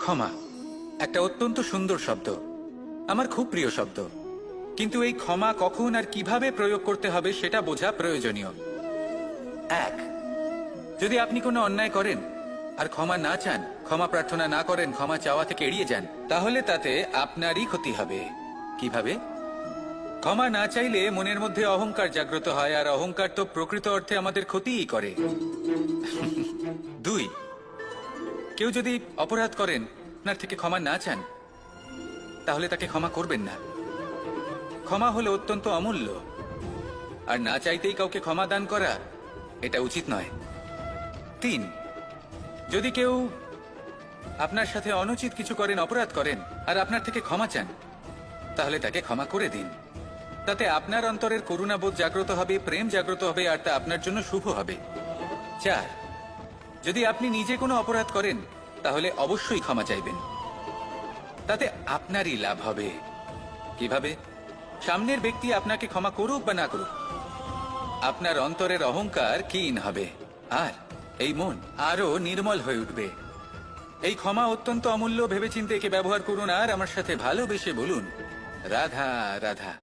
ক্ষমা একটা অত্যন্ত সুন্দর শব্দ, আমার খুব প্রিয় শব্দ। কিন্তু এই ক্ষমা কখন আর কিভাবে প্রয়োগ করতে হবে সেটা বোঝা প্রয়োজনীয়। এক, যদি আপনি কোনো অন্যায় করেন আর ক্ষমা না চান, ক্ষমা প্রার্থনা না করেন, ক্ষমা চাওয়া থেকে এড়িয়ে যান, তাহলে তাতে আপনারই ক্ষতি হবে। কিভাবে? ক্ষমা না চাইলে মনের মধ্যে অহংকার জাগ্রত হয়, আর অহংকার তো প্রকৃত অর্থে আমাদের ক্ষতিই করে। দুই, কেউ যদি অপরাধ করেন আপনার থেকে ক্ষমা না চান, তাহলে তাকে ক্ষমা করবেন না। ক্ষমা হলো অত্যন্ত অমূল্য, আর না চাইতেই কাউকে ক্ষমা দান করা এটা উচিত নয়। তিন, যদি কেউ আপনার সাথে অনুচিত কিছু করেন, অপরাধ করেন, আর আপনার থেকে ক্ষমা চান, তাহলে তাকে ক্ষমা করে দিন। তাতে আপনার অন্তরের করুণাবোধ জাগ্রত হবে, প্রেম জাগ্রত হবে, আর তা আপনার জন্য শুভ হবে। চার, যদি আপনি নিজে কোনো অপরাধ করেন, তাহলে অবশ্যই ক্ষমা চাইবেন। তাতে আপনারই লাভ হবে। কিভাবে? সামনের ব্যক্তি আপনাকে ক্ষমা করুক বা না করুক, আপনার অন্তরের অহংকার ক্ষীণ হবে, আর এই মন আরো নির্মল হয়ে উঠবে। এই ক্ষমা অত্যন্ত অমূল্য, ভেবেচিন্তে একে ব্যবহার করুন, আর আমার সাথে ভালোবেসে বলুন, রাধা রাধা।